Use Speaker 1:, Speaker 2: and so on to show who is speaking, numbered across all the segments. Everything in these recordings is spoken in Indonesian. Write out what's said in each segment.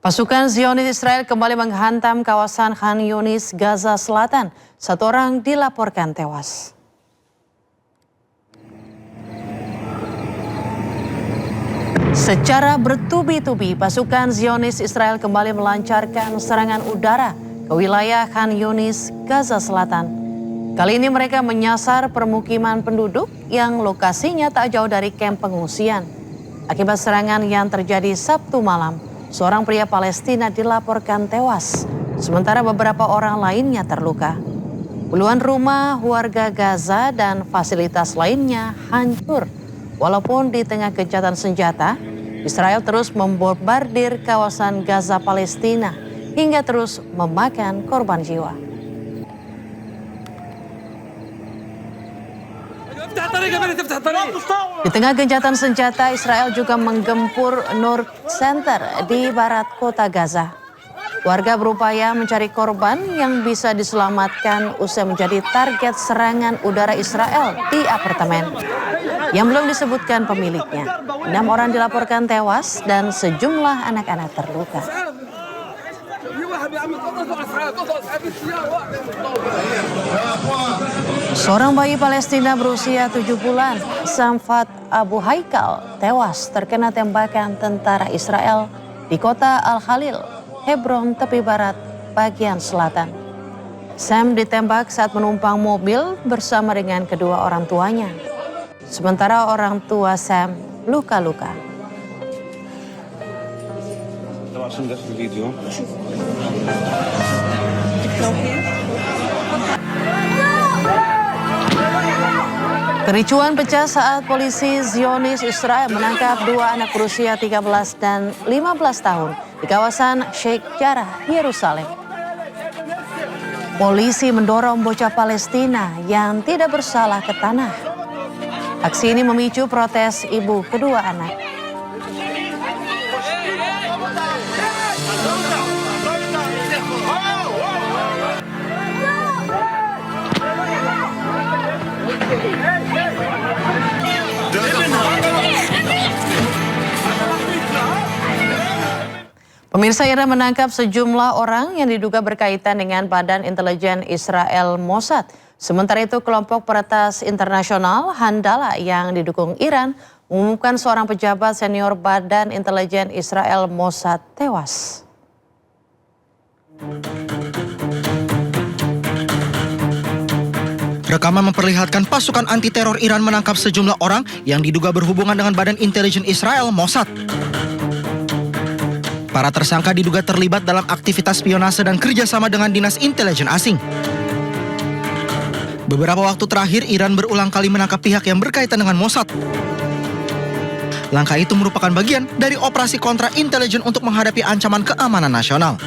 Speaker 1: Pasukan Zionis Israel kembali menghantam kawasan Khan Yunis, Gaza Selatan. 1 orang dilaporkan tewas. Secara bertubi-tubi, pasukan Zionis Israel kembali melancarkan serangan udara ke wilayah Khan Yunis, Gaza Selatan. Kali ini mereka menyasar permukiman penduduk yang lokasinya tak jauh dari kamp pengungsian. Akibat serangan yang terjadi Sabtu malam, seorang pria Palestina dilaporkan tewas, sementara beberapa orang lainnya terluka. Puluhan rumah warga Gaza dan fasilitas lainnya hancur. Walaupun di tengah gencatan senjata, Israel terus membombardir kawasan Gaza Palestina hingga terus memakan korban jiwa. Di tengah gencatan senjata, Israel juga menggempur Nur Center di barat kota Gaza. Warga berupaya mencari korban yang bisa diselamatkan usai menjadi target serangan udara Israel di apartemen yang belum disebutkan pemiliknya. 6 orang dilaporkan tewas dan sejumlah anak-anak terluka. Seorang bayi Palestina berusia 7 bulan, Samfat Abu Haikal, tewas terkena tembakan tentara Israel di kota Al-Khalil, Hebron, tepi barat bagian selatan. Sam ditembak saat menumpang mobil bersama dengan kedua orang tuanya. Sementara orang tua Sam luka-luka. Kericuan pecah saat polisi Zionis Israel menangkap 2 anak berusia 13 dan 15 tahun di kawasan Sheikh Jarrah, Yerusalem. Polisi mendorong bocah Palestina yang tidak bersalah ke tanah. Aksi ini memicu protes ibu kedua anak. Pemirsa, Iran menangkap sejumlah orang yang diduga berkaitan dengan Badan Intelijen Israel Mossad. Sementara itu, kelompok peretas internasional Handala yang didukung Iran mengumumkan seorang pejabat senior Badan Intelijen Israel Mossad tewas.
Speaker 2: Rekaman memperlihatkan pasukan anti-teror Iran menangkap sejumlah orang yang diduga berhubungan dengan Badan Intelijen Israel Mossad. Para tersangka diduga terlibat dalam aktivitas spionase dan kerjasama dengan dinas intelijen asing. Beberapa waktu terakhir, Iran berulang kali menangkap pihak yang berkaitan dengan Mossad. Langkah itu merupakan bagian dari operasi kontra intelijen untuk menghadapi ancaman keamanan nasional.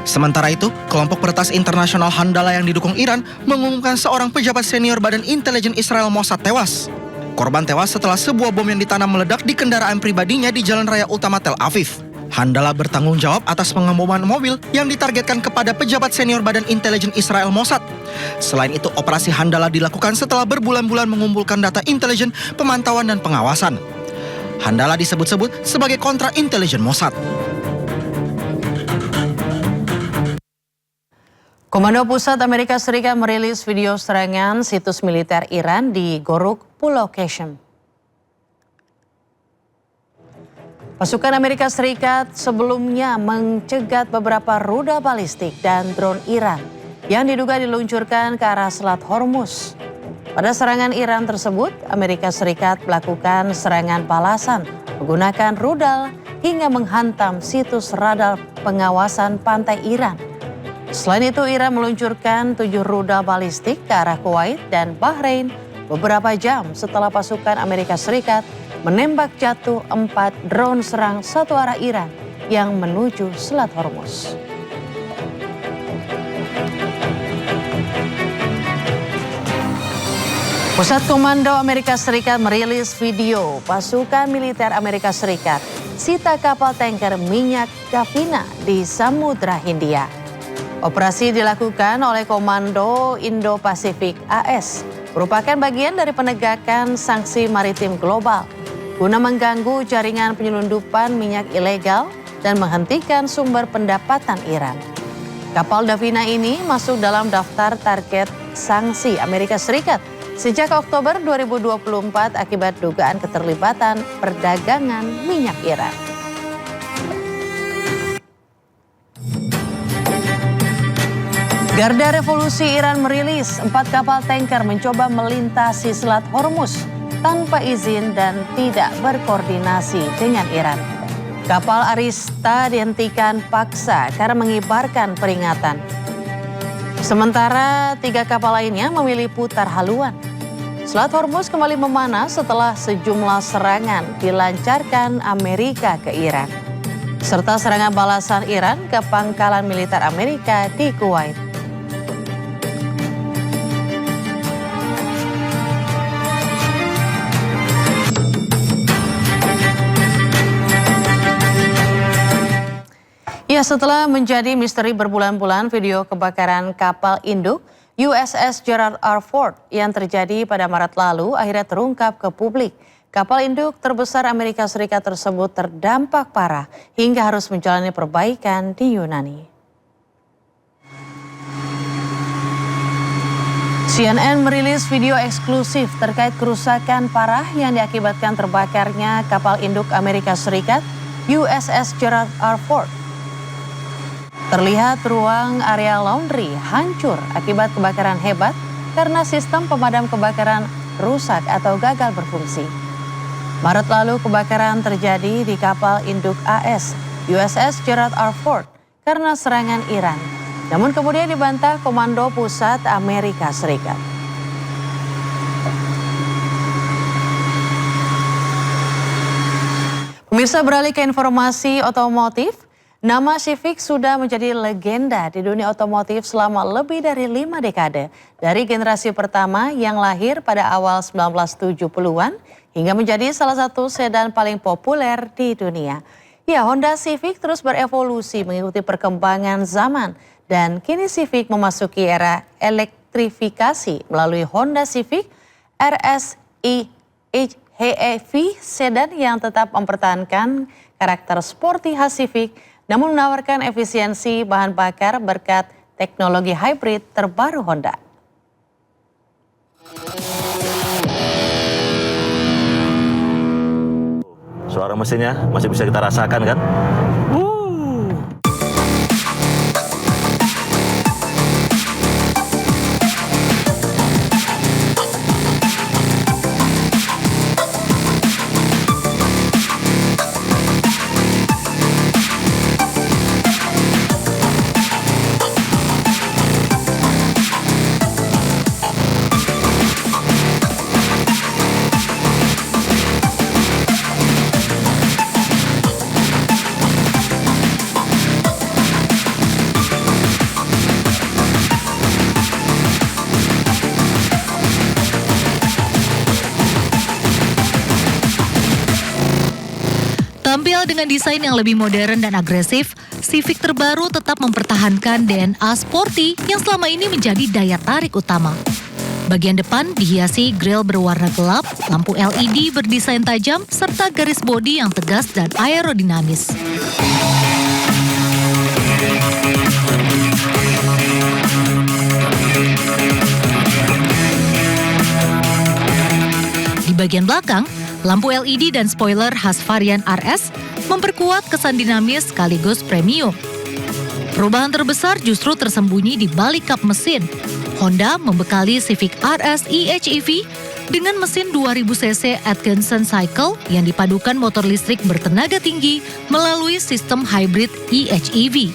Speaker 2: Sementara itu, kelompok peretas internasional Handala yang didukung Iran mengumumkan seorang pejabat senior Badan Intelijen Israel Mossad tewas. Korban tewas setelah sebuah bom yang ditanam meledak di kendaraan pribadinya di Jalan Raya Utama Tel Aviv. Handala bertanggung jawab atas pengeboman mobil yang ditargetkan kepada pejabat senior Badan Intelijen Israel Mossad. Selain itu, operasi Handala dilakukan setelah berbulan-bulan mengumpulkan data intelijen, pemantauan, dan pengawasan. Handala disebut-sebut sebagai kontra intelijen Mossad.
Speaker 1: Komando Pusat Amerika Serikat merilis video serangan situs militer Iran di Goruk, Pulau Qasem. Pasukan Amerika Serikat sebelumnya mencegat beberapa rudal balistik dan drone Iran yang diduga diluncurkan ke arah Selat Hormuz. Pada serangan Iran tersebut, Amerika Serikat melakukan serangan balasan menggunakan rudal hingga menghantam situs radar pengawasan pantai Iran. Selain itu, Iran meluncurkan 7 rudal balistik ke arah Kuwait dan Bahrain beberapa jam setelah pasukan Amerika Serikat menembak jatuh 4 drone serang satu arah Iran yang menuju Selat Hormuz. Pusat Komando Amerika Serikat merilis video pasukan militer Amerika Serikat sita kapal tanker minyak Gavina di Samudra Hindia. Operasi dilakukan oleh Komando Indo-Pasifik AS, merupakan bagian dari penegakan sanksi maritim global. guna mengganggu jaringan penyelundupan minyak ilegal dan menghentikan sumber pendapatan Iran. Kapal Davina ini masuk dalam daftar target sanksi Amerika Serikat sejak Oktober 2024 akibat dugaan keterlibatan perdagangan minyak Iran. Garda Revolusi Iran merilis 4 kapal tanker mencoba melintasi Selat Hormuz tanpa izin dan tidak berkoordinasi dengan Iran. Kapal Arista dihentikan paksa karena mengibarkan peringatan. Sementara 3 kapal lainnya memilih putar haluan. Selat Hormuz kembali memanas setelah sejumlah serangan dilancarkan Amerika ke Iran, serta serangan balasan Iran ke pangkalan militer Amerika di Kuwait. Ya, setelah menjadi misteri berbulan-bulan, video kebakaran kapal induk USS Gerald R. Ford yang terjadi pada Maret lalu akhirnya terungkap ke publik. Kapal induk terbesar Amerika Serikat tersebut terdampak parah hingga harus menjalani perbaikan di Yunani. CNN merilis video eksklusif terkait kerusakan parah yang diakibatkan terbakarnya kapal induk Amerika Serikat USS Gerald R. Ford. Terlihat ruang area laundry hancur akibat kebakaran hebat karena sistem pemadam kebakaran rusak atau gagal berfungsi. Maret lalu kebakaran terjadi di kapal induk AS USS Gerald R. Ford karena serangan Iran. Namun kemudian dibantah Komando Pusat Amerika Serikat. Pemirsa, beralih ke informasi otomotif. Nama Civic sudah menjadi legenda di dunia otomotif selama lebih dari 5 dekade. Dari generasi pertama yang lahir pada awal 1970-an hingga menjadi salah satu sedan paling populer di dunia. Ya, Honda Civic terus berevolusi mengikuti perkembangan zaman dan kini Civic memasuki era elektrifikasi melalui Honda Civic RSI HEV sedan yang tetap mempertahankan karakter sporty khas Civic namun menawarkan efisiensi bahan bakar berkat teknologi hybrid terbaru Honda.
Speaker 3: Suara mesinnya masih bisa kita rasakan kan?
Speaker 4: Tampil dengan desain yang lebih modern dan agresif, Civic terbaru tetap mempertahankan DNA sporty yang selama ini menjadi daya tarik utama. Bagian depan dihiasi grill berwarna gelap, lampu LED berdesain tajam, serta garis bodi yang tegas dan aerodinamis. Di bagian belakang, lampu LED dan spoiler khas varian RS memperkuat kesan dinamis sekaligus premium. Perubahan terbesar justru tersembunyi di balik kap mesin. Honda membekali Civic RS eHEV dengan mesin 2000 cc Atkinson Cycle yang dipadukan motor listrik bertenaga tinggi melalui sistem hybrid eHEV.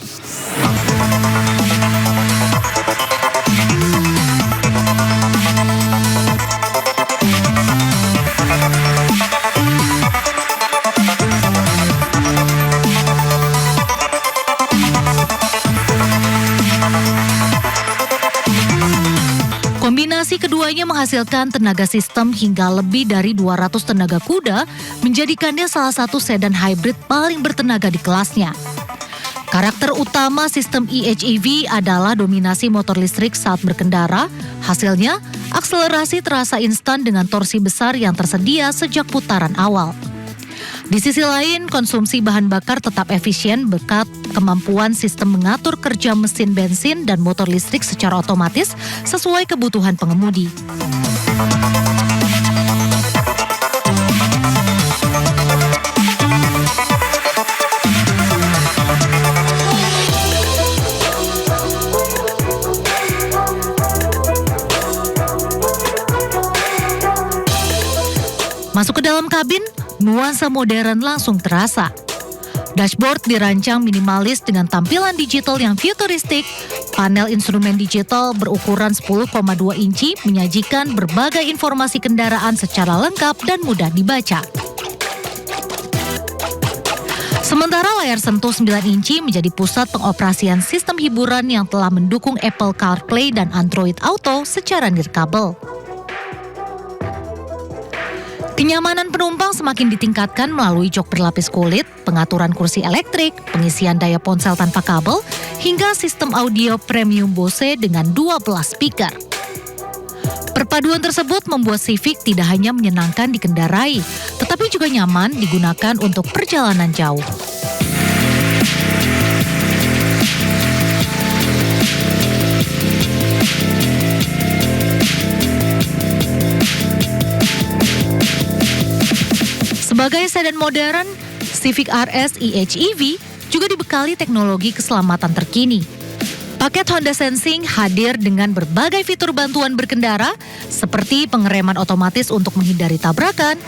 Speaker 4: Kombinasi keduanya menghasilkan tenaga sistem hingga lebih dari 200 tenaga kuda, menjadikannya salah satu sedan hybrid paling bertenaga di kelasnya. Karakter utama sistem EHEV adalah dominasi motor listrik saat berkendara. Hasilnya, akselerasi terasa instan dengan torsi besar yang tersedia sejak putaran awal. Di sisi lain, konsumsi bahan bakar tetap efisien berkat kemampuan sistem mengatur kerja mesin bensin dan motor listrik secara otomatis sesuai kebutuhan pengemudi. Masuk ke dalam kabin, nuansa modern langsung terasa. Dashboard dirancang minimalis dengan tampilan digital yang futuristik. Panel instrumen digital berukuran 10,2 inci menyajikan berbagai informasi kendaraan secara lengkap dan mudah dibaca. Sementara layar sentuh 9 inci menjadi pusat pengoperasian sistem hiburan yang telah mendukung Apple CarPlay dan Android Auto secara nirkabel. Kenyamanan penumpang semakin ditingkatkan melalui jok berlapis kulit, pengaturan kursi elektrik, pengisian daya ponsel tanpa kabel, hingga sistem audio premium Bose dengan 12 speaker. Perpaduan tersebut membuat Civic tidak hanya menyenangkan dikendarai, tetapi juga nyaman digunakan untuk perjalanan jauh. Sebagai sedan modern, Civic RS EHEV juga dibekali teknologi keselamatan terkini. Paket Honda Sensing hadir dengan berbagai fitur bantuan berkendara seperti pengereman otomatis untuk menghindari tabrakan,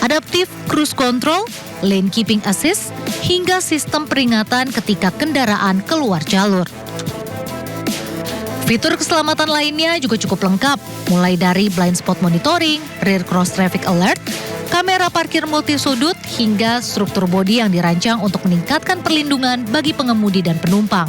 Speaker 4: adaptive cruise control, lane keeping assist, hingga sistem peringatan ketika kendaraan keluar jalur. Fitur keselamatan lainnya juga cukup lengkap, mulai dari blind spot monitoring, rear cross traffic alert, kamera parkir multisudut, hingga struktur bodi yang dirancang untuk meningkatkan perlindungan bagi pengemudi dan penumpang.